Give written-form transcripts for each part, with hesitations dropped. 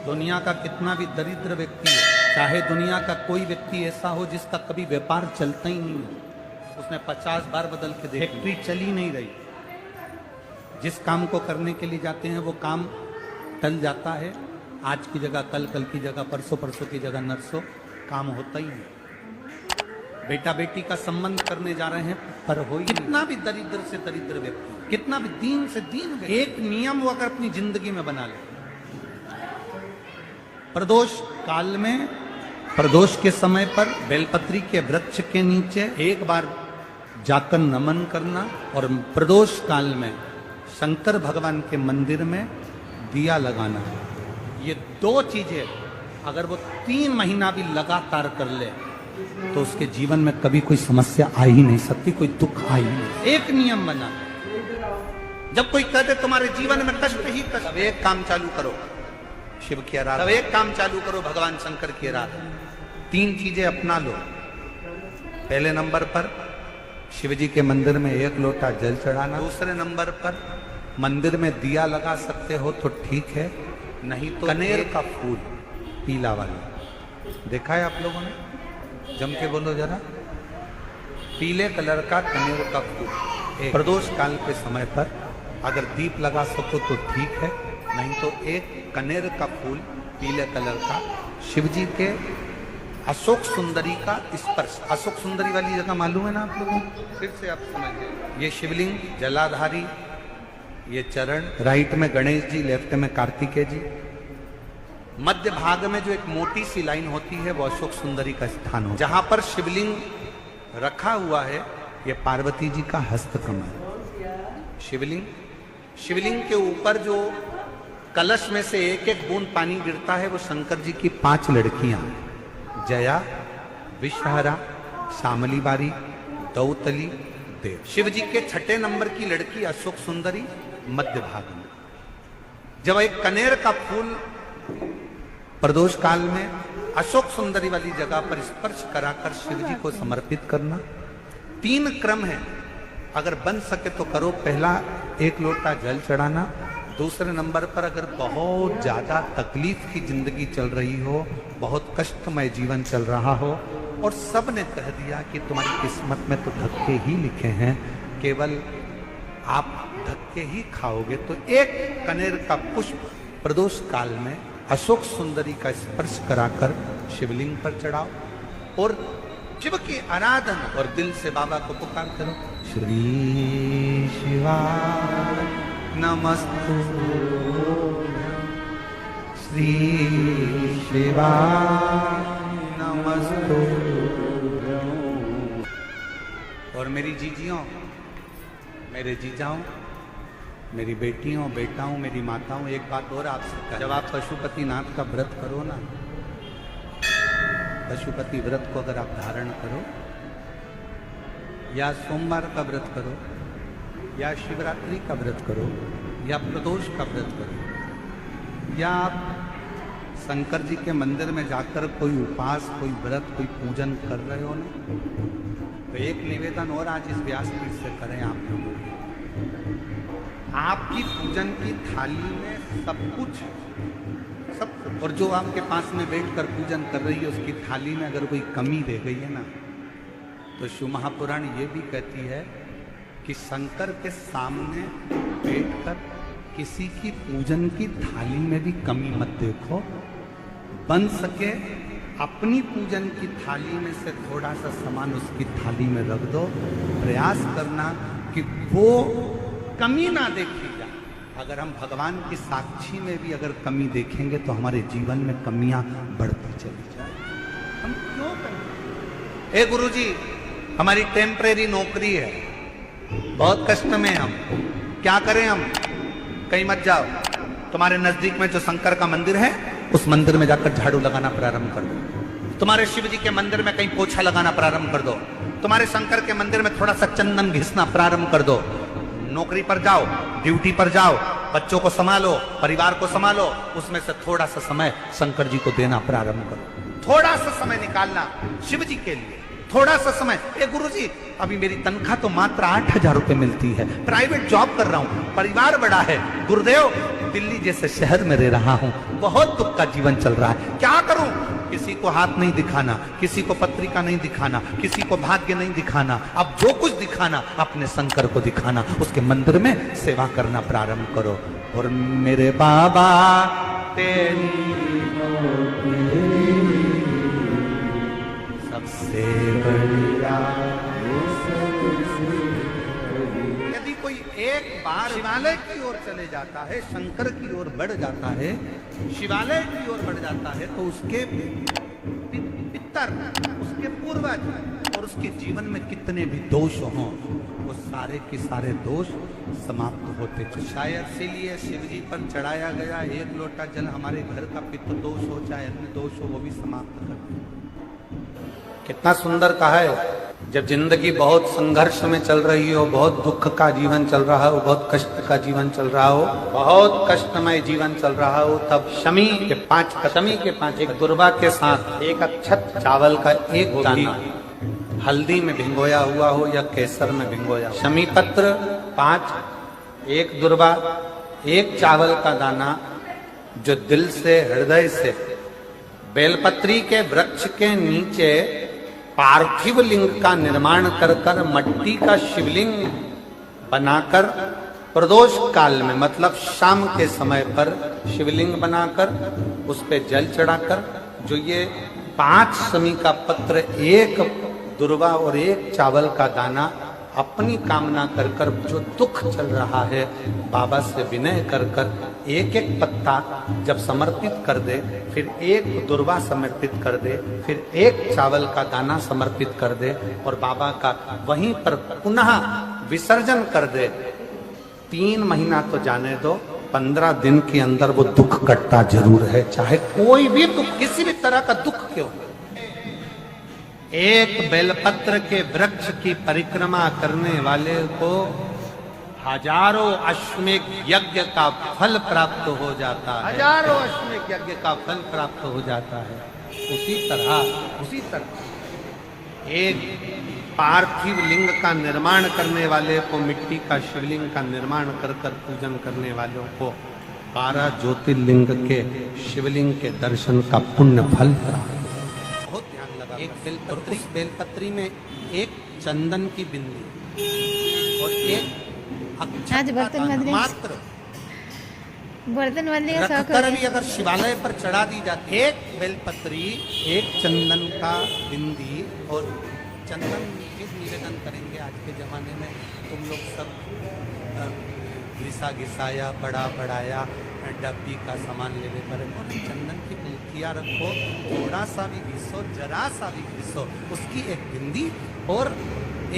दुनिया का कितना भी दरिद्र व्यक्ति हो, चाहे दुनिया का कोई व्यक्ति ऐसा हो जिसका कभी व्यापार चलता ही नहीं है, उसने 50 बार बदल के देख, फैक्ट्री चली नहीं रही, जिस काम को करने के लिए जाते हैं वो काम टल जाता है, आज की जगह कल, कल की जगह परसों, परसों की जगह नरसों, काम होता ही नहीं। बेटा बेटी का संबंध करने जा रहे हैं पर हो ही कितना भी दरिद्र से दरिद्र व्यक्ति, कितना भी दीन से दीन व्यक्ति, एक नियम वो अगर अपनी जिंदगी में बना ले, प्रदोष काल में, प्रदोष के समय पर बेलपत्री के वृक्ष के नीचे एक बार जाकर नमन करना और प्रदोष काल में शंकर भगवान के मंदिर में दिया लगाना। ये दो चीजें अगर वो 3 महीना भी लगातार कर ले तो उसके जीवन में कभी कोई समस्या आ ही नहीं सकती, कोई दुख आ ही नहीं। एक नियम बना, जब कोई कहते तुम्हारे जीवन में कष्ट ही कष्ट, अब एक काम चालू करो, शिव की आराधना, अब एक काम चालू करो, भगवान शंकर की आराधना। 3 चीजें अपना लो। पहले नंबर पर शिव जी के मंदिर में 1 लोटा जल चढ़ाना। दूसरे नंबर पर मंदिर में दिया लगा सकते हो तो ठीक है, नहीं तो कनेर का फूल पीला वाला, देखा है आप लोगों ने? जम के बोलो जरा। पीले कलर का कनेर का फूल प्रदोष काल के समय पर अगर दीप लगा सको तो ठीक है, नहीं तो एक कनेर का फूल पीले कलर का, शिव जी के अशोक सुंदरी का स्पर्श। अशोक सुंदरी वाली जगह मालूम है ना आप लोगों को? फिर से आप समझिए, ये शिवलिंग, जलाधारी, ये चरण, राइट में गणेश जी, लेफ्ट में कार्तिकेय जी, मध्य भाग में जो एक मोटी सी लाइन होती है वो अशोक सुंदरी का स्थान हो। जहां पर शिवलिंग रखा हुआ है ये पार्वती जी का हस्तकमल। शिवलिंग के ऊपर जो कलश में से एक एक बूंद पानी गिरता है वो शंकर जी की 5 लड़कियां, जया, विषहरा, शामली बारी, दौतली, देव। शिव जी के 6ठे नंबर की लड़की अशोक सुंदरी मध्य भाग में। जब एक कनेर का फूल प्रदोष काल में अशोक सुंदरी वाली जगह पर स्पर्श कराकर शिव जी को समर्पित करना। 3 क्रम है, अगर बन सके तो करो। पहला 1 लोटा जल चढ़ाना। दूसरे नंबर पर अगर बहुत ज्यादा तकलीफ की जिंदगी चल रही हो, बहुत कष्टमय जीवन चल रहा हो और सब ने कह दिया कि तुम्हारी किस्मत में तो धक्के ही लिखे हैं, केवल आप धक्के ही खाओगे, तो 1 कनेर का पुष्प प्रदोष काल में अशोक सुंदरी का स्पर्श कराकर शिवलिंग पर चढ़ाओ और शिव की आराधना और दिल से बाबा को पुकार करो, श्री शिवा नमस्तु, श्री शिवा नमस्तु। और मेरी जीजियों, मेरे जीजाओं, मेरी बेटियों, बेटाओं, मेरी माताओं, एक बात और आपसे, जब आप पशुपतिनाथ का व्रत करो ना, पशुपति व्रत को अगर आप धारण करो, या सोमवार का व्रत करो, या शिवरात्रि का व्रत करो, या प्रदोष का व्रत करो, या आप शंकर जी के मंदिर में जाकर कोई उपास, कोई व्रत, कोई पूजन कर रहे हो ना, तो एक निवेदन और आज इस व्यासपीठ से करें आप लोगों को। आपकी पूजन की थाली में सब कुछ, और जो आपके पास में बैठकर पूजन कर रही है उसकी थाली में अगर कोई कमी रह गई है ना, तो शिव महापुराण ये भी कहती है कि शंकर के सामने बैठकर किसी की पूजन की थाली में भी कमी मत देखो। बन सके अपनी पूजन की थाली में से थोड़ा सा सामान उसकी थाली में रख दो। प्रयास करना कि वो कमी ना देखी जाए। अगर हम भगवान की साक्षी में भी अगर कमी देखेंगे तो हमारे जीवन में कमियां बढ़ती चली जाए। हम क्यों करें? ए गुरुजी, हमारी टेम्परेरी नौकरी है, बहुत कष्ट में हम, क्या करें हम? कहीं मत जाओ, तुम्हारे नजदीक में जो शंकर का मंदिर है उस मंदिर में जाकर झाड़ू लगाना प्रारंभ कर दो। तुम्हारे शिव जी के मंदिर में कहीं पोछा लगाना प्रारंभ कर दो। तुम्हारे शंकर के मंदिर में थोड़ा सा चंदन घिसना प्रारंभ कर दो। नौकरी पर जाओ, ड्यूटी पर जाओ, बच्चों को संभालो, परिवार को संभालो, उसमें से थोड़ा सा समय शंकर जी को देना प्रारंभ करो। थोड़ा सा समय निकालना शिव जी के लिए, थोड़ा सा समय। ए गुरुजी, अभी मेरी तनख्वाह तो मात्र 8,000 रुपए मिलती है, प्राइवेट जॉब कर रहा हूं, परिवार बड़ा है, गुरुदेव दिल्ली जैसे शहर में रह रहा हूं, बहुत दुख का जीवन चल रहा है, क्या करूं? किसी को हाथ नहीं दिखाना, किसी को पत्रिका नहीं दिखाना, किसी को भाग्य नहीं दिखाना, अब जो कुछ दिखाना अपने शंकर को दिखाना, उसके मंदिर में सेवा करना प्रारंभ करो। और मेरे बाबा तेरी सबसे बढ़िया। यदि कोई एक बार शिवालय की ओर चले जाता है, शंकर की ओर बढ़ जाता है, शिवालय की ओर बढ़ जाता है, तो उसके पितर, उसके पूर्वज और उसके जीवन में कितने भी दोष हों, वो सारे के सारे दोष समाप्त होते थे। शायद इसीलिए शिव जी पर चढ़ाया गया एक लोटा जल हमारे घर का पितृ दोष हो चाहे अन्य दोष हो, वो भी समाप्त करते। कितना सुंदर कहा है। जब जिंदगी बहुत संघर्ष में चल रही हो, बहुत दुख का जीवन चल रहा हो, बहुत कष्ट का जीवन चल रहा हो, बहुत कष्टमय जीवन चल रहा हो, तब शमी के पांच एक दुर्वा के साथ एक अक्षत चावल का एक दाना हल्दी में भिंगोया हुआ हो या केसर में भिंगोया, शमी पत्र 5, एक दुर्वा, एक चावल का दाना, जो दिल से हृदय से बेलपत्री के वृक्ष के नीचे पार्थिव लिंग का निर्माण कर कर मट्टी का शिवलिंग बनाकर प्रदोष काल में, मतलब शाम के समय पर शिवलिंग बनाकर उस पे जल चढ़ाकर, जो ये 5 शमी का पत्र, एक दुर्वा और एक चावल का दाना, अपनी कामना कर कर जो दुख चल रहा है बाबा से विनय कर कर एक एक पत्ता जब समर्पित कर दे, फिर एक दुर्वा समर्पित कर दे, फिर एक चावल का दाना समर्पित कर दे और बाबा का वहीं पर पुनः विसर्जन कर दे, 3 महीना तो जाने दो, 15 दिन के अंदर वो दुख कटता जरूर है, चाहे कोई भी दुख, किसी भी तरह का दुख क्यों। एक बेलपत्र के वृक्ष की परिक्रमा करने वाले को हजारों अश्वमेध यज्ञ का फल प्राप्त हो जाता है, हजारों अश्वमेध यज्ञ का फल प्राप्त हो जाता है। उसी तरह एक पार्थिव लिंग का निर्माण करने वाले को, मिट्टी का शिवलिंग का निर्माण कर कर पूजन करने वालों को 12 ज्योतिर्लिंग के शिवलिंग के दर्शन का पुण्य फल प्राप्त। बहुत ध्यान लगा। एक बेलपत्री, बेलपत्री में एक चंदन की बिंदी और एक मात्र बर्तन रखकर भी अगर शिवालय पर चढ़ा दी जाती, एक बेलपत्री, एक चंदन का बिंदी और चंदन किस निवेदन करेंगे आज के जमाने में, तुम लोग सब घिसा घिसाया, बड़ा बढ़ाया, डब्बी का सामान लेने पर चंदन की मुठिया रखो, थोड़ा सा भी घिसो, जरा सा भी घिसो, उसकी एक बिंदी और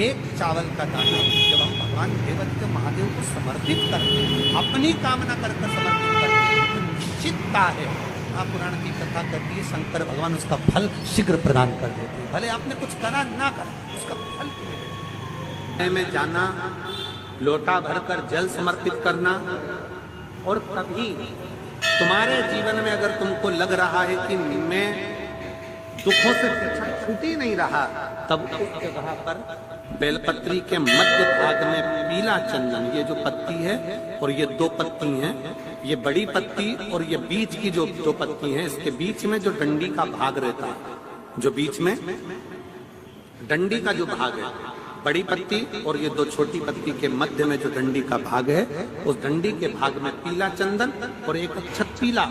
एक चावल का दाना, जब हम भगवान देवत्य महादेव को समर्पित करते हैं, अपनी कामना कर समर्पित करते हैं, तो निश्चितता है। महापुराण की कथा कहती है शंकर भगवान उसका फल शीघ्र प्रदान कर देते हैं, भले आपने कुछ करा ना करा, उसका फल में जाना, लोटा भरकर जल समर्पित करना। और कभी तुम्हारे जीवन में अगर तुमको लग रहा है कि मैं दुखों से पीछा छूट ही नहीं रहा, तब उस जगह पर बेलपत्री के मध्य भाग में पीला चंदन, ये जो पत्ती है और ये 2 पत्ती हैं, ये बड़ी पत्ती और ये बीच की जो 2 पत्ती हैं, इसके बीच में जो डंडी का भाग रहता है, जो बीच में डंडी का जो भाग है, बड़ी पत्ती और ये 2 छोटी पत्ती के मध्य में जो डंडी का भाग है, उस डंडी के भाग में पीला चंदन और एक अक्षत पीला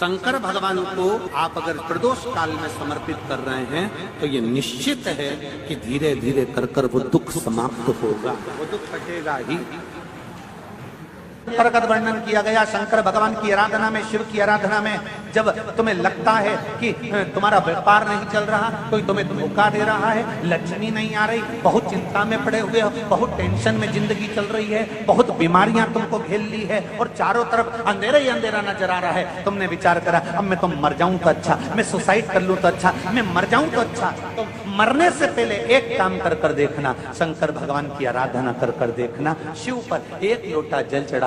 शंकर भगवान को आप अगर प्रदोष काल में समर्पित कर रहे हैं, तो ये निश्चित है कि धीरे धीरे कर कर वो दुख समाप्त होगा, वो दुख कटेगा ही। प्रकट वर्णन किया गया शंकर भगवान की आराधना में, शिव की आराधना में, जब तुम्हें लगता है कि तुम्हारा व्यापार नहीं चल रहा, कोई तुम्हें धोखा दे रहा है, लक्ष्मी नहीं आ रही, बहुत चिंता में पड़े हुए हो, बहुत टेंशन में जिंदगी चल रही है, बहुत बीमारियां तुमको घेर ली है और चारों तरफ अंधेरा ही अंधेरा नजर आ रहा है, तुमने विचार करा अब मैं तो मर जाऊं तो अच्छा, मैं सुसाइड कर लूं तो अच्छा, मैं मर जाऊं तो अच्छा। तो मरने से पहले एक काम कर कर देखना, शंकर भगवान की आराधना कर कर देखना, शिव पर एक लोटा जल चढ़ा